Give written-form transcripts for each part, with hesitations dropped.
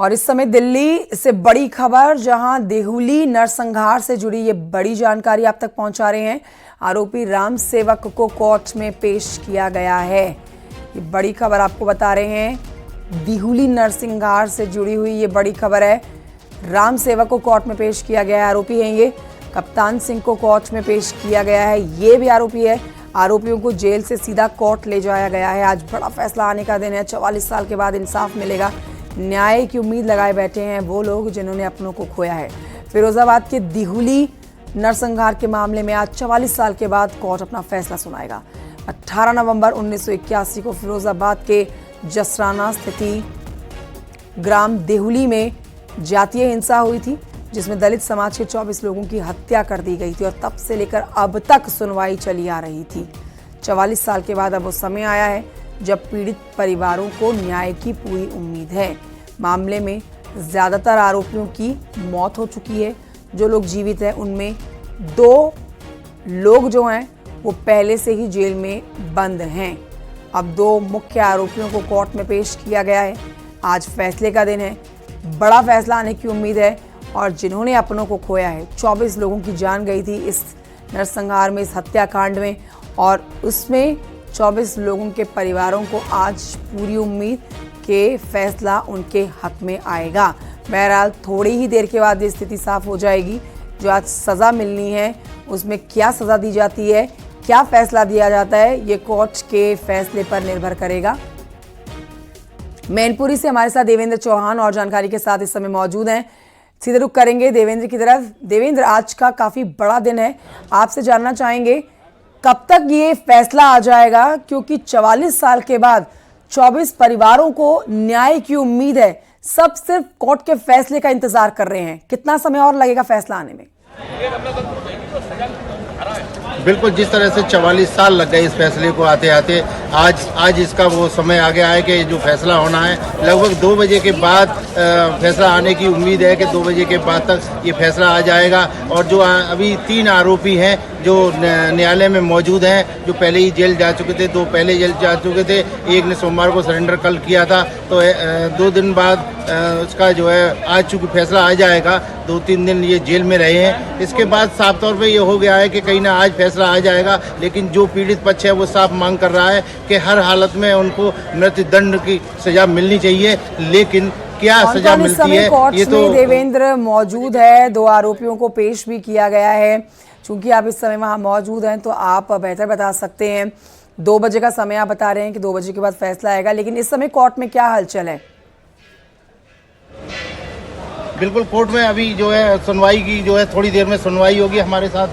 और इस समय दिल्ली से बड़ी खबर, जहां देहुली नरसंहार से जुड़ी ये बड़ी जानकारी आप तक पहुंचा रहे हैं। आरोपी राम सेवक को कोर्ट में पेश किया गया है। ये बड़ी खबर आपको बता रहे हैं। देहुली नरसंहार से जुड़ी हुई ये बड़ी खबर है। राम सेवक को कोर्ट में पेश किया गया है। आरोपी हैं ये। कप्तान सिंह को कोर्ट में पेश किया गया है। ये भी आरोपी है। आरोपियों को जेल से सीधा कोर्ट ले जाया गया है। आज बड़ा फैसला आने का दिन है। 44 साल के बाद इंसाफ मिलेगा। न्याय की उम्मीद लगाए बैठे हैं वो लोग जिन्होंने अपनों को खोया है। फिरोजाबाद के देहुली नरसंहार के मामले में आज 44 साल के बाद कोर्ट अपना फैसला सुनाएगा। 18 नवंबर 1981 को फिरोजाबाद के जसराना स्थिति ग्राम देहुली में जातीय हिंसा हुई थी, जिसमें दलित समाज के 24 लोगों की हत्या कर दी गई थी और तब से लेकर अब तक सुनवाई चली आ रही थी। 44 साल के बाद अब वो समय आया है जब पीड़ित परिवारों को न्याय की पूरी उम्मीद है। मामले में ज्यादातर आरोपियों की मौत हो चुकी है। जो लोग जीवित हैं उनमें 2 लोग जो हैं वो पहले से ही जेल में बंद हैं। अब 2 मुख्य आरोपियों को कोर्ट में पेश किया गया है। आज फैसले का दिन है। बड़ा फैसला आने की उम्मीद है और जिन्होंने अपनों को खोया है, 24 लोगों की जान गई थी इस नरसंहार में, इस हत्याकांड में, और उसमें 24 लोगों के परिवारों को आज पूरी उम्मीद के फैसला उनके हक में आएगा। बहरहाल थोड़ी ही देर के बाद ये स्थिति साफ हो जाएगी। जो आज सज़ा मिलनी है उसमें क्या सज़ा दी जाती है, क्या फैसला दिया जाता है, ये कोर्ट के फैसले पर निर्भर करेगा। मैनपुरी से हमारे साथ देवेंद्र चौहान और जानकारी के साथ इस समय मौजूद हैं। सीधे रुख करेंगे देवेंद्र की तरफ। देवेंद्र, आज का काफ़ी बड़ा दिन है। आपसे जानना चाहेंगे कब तक ये फैसला आ जाएगा, क्योंकि 44 साल के बाद 24 परिवारों को न्याय की उम्मीद है। सब सिर्फ कोर्ट के फैसले का इंतजार कर रहे हैं। कितना समय और लगेगा फैसला आने में? बिल्कुल, जिस तरह से 44 साल लग गए इस फैसले को आते आते, आज इसका वो समय आ गया है कि जो फैसला होना है लगभग 2 बजे के बाद फैसला आने की उम्मीद है कि 2 बजे के बाद तक ये फैसला आ जाएगा। और जो अभी 3 आरोपी हैं जो न्यायालय में मौजूद हैं, जो पहले ही जेल जा चुके थे, 2 पहले जेल जा चुके थे, एक ने सोमवार को सरेंडर कल किया था, तो 2 दिन बाद उसका जो है आज चूँकि फैसला आ जाएगा, 2-3 दिन ये जेल में रहे हैं। इसके बाद साफ तौर पे ये हो गया है कि कहीं ना आज फैसला आ जाएगा, लेकिन जो पीड़ित पक्ष है वो साफ मांग कर रहा है कि हर हालत में उनको मृत्युदंड की सजा मिलनी चाहिए। लेकिन क्या सजा मिलती है ये तो देवेंद्र मौजूद है। 2 आरोपियों को पेश भी किया गया है। चूंकि आप इस समय वहां मौजूद हैं तो आप बेहतर बता सकते हैं। 2 बजे का समय आप बता रहे हैं कि 2 बजे के बाद फैसला आएगा, लेकिन इस समय कोर्ट में क्या हलचल है? बिल्कुल, कोर्ट में अभी जो है सुनवाई की जो है थोड़ी देर में सुनवाई होगी। हमारे साथ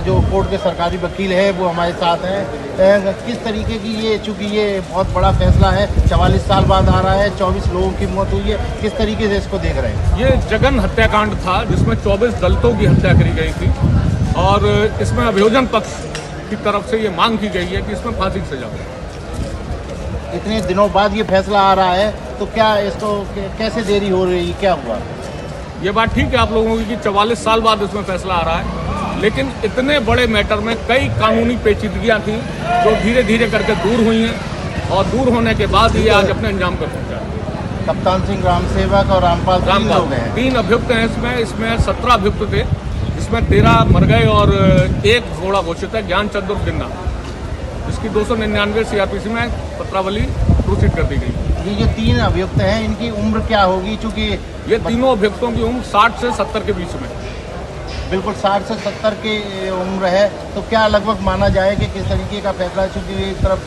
जो कोर्ट के सरकारी वकील हैं वो हमारे साथ हैं। किस तरीके की ये, चूँकि ये बहुत बड़ा फैसला है, 44 साल बाद आ रहा है, 24 लोगों की मौत हुई है, किस तरीके से इसको देख रहे हैं? ये जघन हत्याकांड था जिसमें 24 दलितों की हत्या करी गई थी और इसमें अभियोजन पक्ष की तरफ से ये मांग की गई है कि इसमें फांसी की सजा हो। इतने दिनों बाद ये फैसला आ रहा है तो क्या इसको कैसे देरी हो रही है, क्या हुआ? ये बात ठीक है आप लोगों की कि 44 साल बाद इसमें फैसला आ रहा है, लेकिन इतने बड़े मैटर में कई कानूनी पेचीदगियां थी जो धीरे धीरे करके दूर हुई हैं और दूर होने के बाद ये आज अपने अंजाम पर पहुंचा। कप्तान सिंह, राम सेवक और रामपाल 3 अभियुक्त हैं। इसमें 17 अभियुक्त थे, जिसमें 13 मर गए और 1 घोड़ा घोषित है, ज्ञान चंद्र गिन्ना, जिसकी 299 CRPC में पत्रावली प्रोसीड कर दी गई। ये जो 3 अभियुक्त हैं इनकी उम्र क्या होगी? चूँकि ये तीनों अभियुक्तों की उम्र 60 से 70 के बीच में। बिल्कुल 60 से 70 की उम्र है, तो क्या लगभग माना जाए कि किस तरीके का फैसला? चूँकि एक तरफ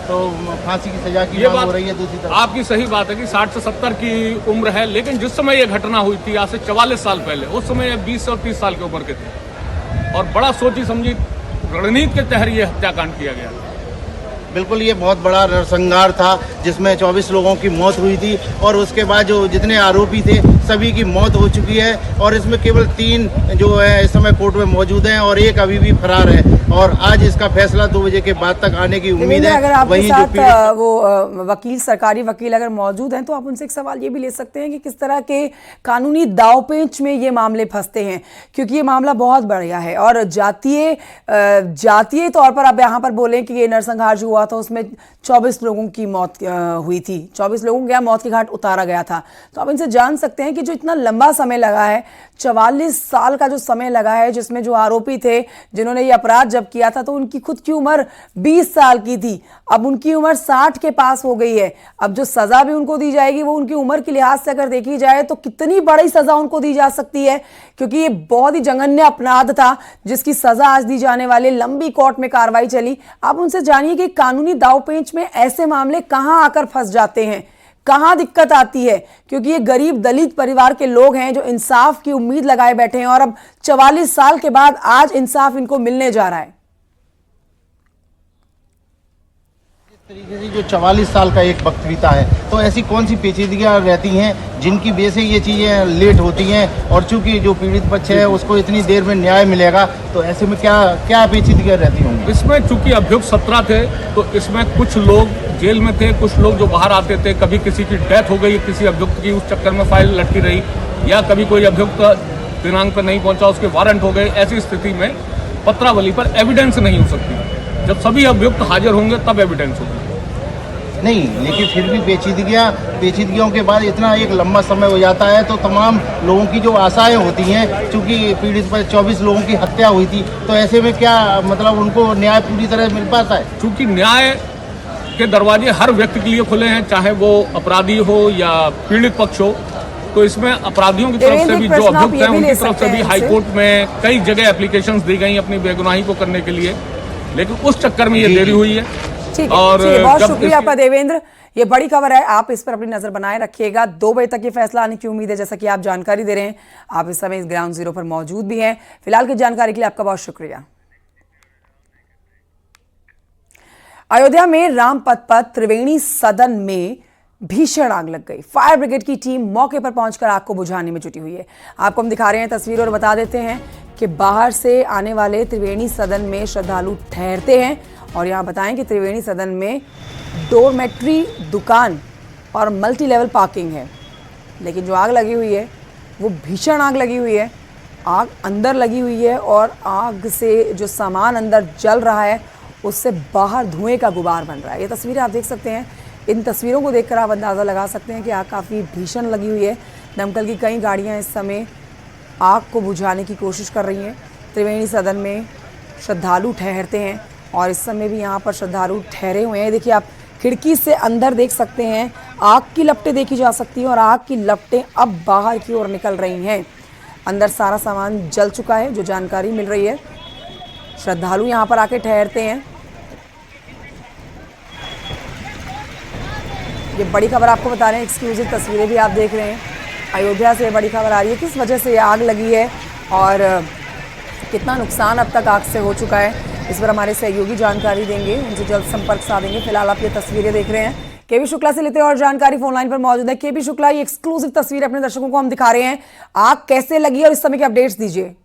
तो फांसी की सजा की मांग हो रही है, दूसरी तरफ आपकी सही बात है कि 60 से 70 की उम्र है, लेकिन जिस समय ये घटना हुई थी आज से 44 साल पहले, उस समय 20 और 30 साल की उम्र के थे और बड़ा सोची समझी रणनीति के तहत ये हत्याकांड किया गया। बिल्कुल, ये बहुत बड़ा नरसंहार था जिसमें 24 लोगों की मौत हुई थी और उसके बाद जो जितने आरोपी थे सभी की मौत हो चुकी है और इसमें केवल 3 जो है इस समय कोर्ट में मौजूद हैं और 1 अभी भी फरार है और आज इसका फैसला 2 बजे के बाद तक आने की उम्मीद है। अगर आपके साथ वो वकील, सरकारी वकील अगर मौजूद हैं तो आप उनसे एक सवाल ये भी ले सकते हैं कि किस तरह के कानूनी दांवपेच में ये मामले फंसते हैं, क्योंकि ये मामला बहुत बढ़िया है और जातीय तौर पर आप यहाँ पर बोलें कि ये नरसंहार जो हुआ था उसमें 24 लोगों की मौत हुई थी, 24 लोगों को मौत की घाट उतारा गया था। तो आप इनसे जान सकते हैं कि जो इतना लंबा समय लगा है, 44 साल का जो समय लगा है, जिसमें जो आरोपी थे जिन्होंने ये अपराध जब किया था तो उनकी खुद की उम्र 20 साल की थी, अब उनकी उम्र 60 के पास हो गई है। अब जो सजा भी उनको दी जाएगी वो उनकी उम्र के लिहाज से अगर देखी जाए तो कितनी बड़ी सजा उनको दी जा सकती है, क्योंकि ये बहुत ही जघन्य अपराध था जिसकी सजा आज दी जाने वाली। लंबी कोर्ट में कार्रवाई चली। आप उनसे जानिए कि कानूनी दांवपेच में ऐसे मामले कहां आकर फंस जाते हैं, कहां दिक्कत आती है, क्योंकि ये गरीब दलित परिवार के लोग हैं जो इंसाफ की उम्मीद लगाए बैठे हैं और अब 44 साल के बाद आज इंसाफ इनको मिलने जा रहा है। तरीके से जो 44 साल का एक वक्त बीता है, तो ऐसी कौन सी पेचीदगियां रहती हैं जिनकी वजह से ये चीज़ें लेट होती हैं, और चूंकि जो पीड़ित पक्ष है उसको इतनी देर में न्याय मिलेगा, तो ऐसे में क्या क्या पेचीदगियां रहती होंगी? इसमें चूंकि अभियुक्त 17 थे तो इसमें कुछ लोग जेल में थे, कुछ लोग जो बाहर आते थे, कभी किसी की डेथ हो गई किसी अभियुक्त की, उस चक्कर में फाइल लटकी रही, या कभी कोई अभियुक्त दिनांक पर नहीं पहुंचा उसके वारंट हो गए। ऐसी स्थिति में पत्रावली पर एविडेंस नहीं हो सकती। जब सभी अभियुक्त हाजिर होंगे तब एविडेंस होगी। नहीं, लेकिन फिर भी पेचीदगियों के बाद इतना एक लंबा समय हो जाता है, तो तमाम लोगों की जो आशाएं होती हैं, चूंकि पीड़ित पर 24 लोगों की हत्या हुई थी, तो ऐसे में क्या मतलब उनको न्याय पूरी तरह मिल पाता है? चूंकि न्याय के दरवाजे हर व्यक्ति के लिए खुले हैं, चाहे वो अपराधी हो या पीड़ित पक्ष हो, तो इसमें अपराधियों की तरफ से भी जो अभियुक्त हैं उनकी तरफ से भी हाईकोर्ट में कई जगह एप्लीकेशंस दी गई अपनी बेगुनाही को करने के लिए, लेकिन उस चक्कर में ये देरी हुई है। ठीक है, और बहुत शुक्रिया आपका देवेंद्र। ये बड़ी खबर है, आप इस पर अपनी नजर बनाए रखिएगा। 2 बजे तक ये फैसला आने की उम्मीद है, जैसा कि आप जानकारी दे रहे हैं। आप इस समय इस ग्राउंड जीरो पर मौजूद भी हैं। फिलहाल की जानकारी के लिए आपका बहुत शुक्रिया। अयोध्या में रामपथ पर त्रिवेणी सदन में भीषण आग लग गई। फायर ब्रिगेड की टीम मौके पर पहुंचकर आग को बुझाने में जुटी हुई है। आपको हम दिखा रहे हैं तस्वीर और बता देते हैं कि बाहर से आने वाले त्रिवेणी सदन में श्रद्धालु ठहरते हैं, और यहाँ बताएं कि त्रिवेणी सदन में डोरमेट्री, दुकान और मल्टी लेवल पार्किंग है, लेकिन जो आग लगी हुई है वो भीषण आग लगी हुई है। आग अंदर लगी हुई है और आग से जो सामान अंदर जल रहा है उससे बाहर धुएं का गुबार बन रहा है। ये तस्वीरें आप देख सकते हैं। इन तस्वीरों को देखकर आप अंदाज़ा लगा सकते हैं कि आग काफ़ी भीषण लगी हुई है। दमकल की कई गाड़ियाँ इस समय आग को बुझाने की कोशिश कर रही हैं। त्रिवेणी सदन में श्रद्धालु ठहरते हैं और इस समय भी यहाँ पर श्रद्धालु ठहरे हुए हैं। देखिए, आप खिड़की से अंदर देख सकते हैं, आग की लपटें देखी जा सकती हैं और आग की लपटें अब बाहर की ओर निकल रही हैं। अंदर सारा सामान जल चुका है, जो जानकारी मिल रही है। श्रद्धालु यहाँ पर आके ठहरते हैं। ये बड़ी खबर आपको बता रहे हैं, एक्सक्लूसिव तस्वीरें भी आप देख रहे हैं। अयोध्या से बड़ी खबर आ रही है, किस वजह से ये आग लगी है और कितना नुकसान अब तक आग से हो चुका है, इस पर हमारे सहयोगी जानकारी देंगे, उनसे जल्द संपर्क साधेंगे। फिलहाल आप ये तस्वीरें देख रहे हैं। केबी शुक्ला से लेते हैं और जानकारी फोन लाइन पर मौजूद है। केबी शुक्ला, ये एक्सक्लूसिव तस्वीर अपने दर्शकों को हम दिखा रहे हैं। आग कैसे लगी और इस समय के अपडेट्स दीजिए।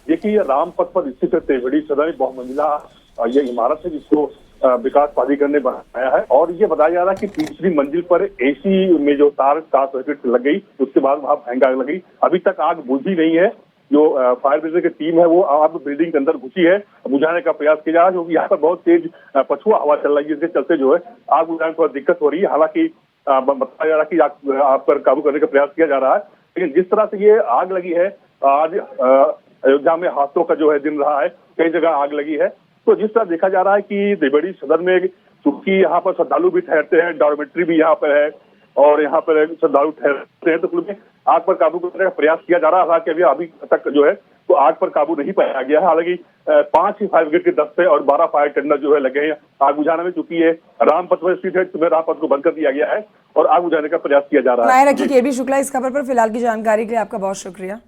देखिए, ये रामपथ पर स्थित त्रिवेणी सदन बहुमंजिला ये इमारत है जिसको विकास प्राधिकरण ने बनाया है, और ये बताया जा रहा है कि तीसरी मंजिल पर एसी में जो तार सर्किट लग गई, उसके बाद वहां भयंकर आग लगी। अभी तक आग बुझी नहीं है। जो फायर ब्रिगेड की टीम है वो आग बिल्डिंग के अंदर घुसी है, बुझाने का प्रयास किया जा रहा है, क्योंकि यहाँ पर बहुत तेज पछुआ हवा चल रही है, जिसके चलते जो है आग बुझाने में थोड़ा दिक्कत हो रही है। हालांकि बताया जा रहा है कि आग पर काबू करने का प्रयास किया जा रहा है, लेकिन जिस तरह से ये आग लगी है, आज अयोध्या में हादसों का जो है दिन रहा है, कई जगह आग लगी है। तो जिस तरह देखा जा रहा है कि त्रिवेणी सदन में चूंकि यहाँ पर श्रद्धालु भी ठहरते हैं, डॉर्मेट्री भी यहाँ पर है और यहाँ पर श्रद्धालु ठहरते हैं, तो कुल में आग पर काबू करने का प्रयास किया जा रहा है। हालांकि अभी तक जो है तो आग पर काबू नहीं पाया गया है। हालांकि 5 ही फायर ब्रिगेड के दस्ते और 12 फायर टेंडर जो है लगे हैं आग बुझाने में। चूंकि ये रामपथ पर स्थित है, सुबह रामपथ को बंद कर दिया गया है और आग बुझाने का प्रयास किया जा रहा है। केबी शुक्ला, इस खबर पर फिलहाल की जानकारी के लिए आपका बहुत शुक्रिया।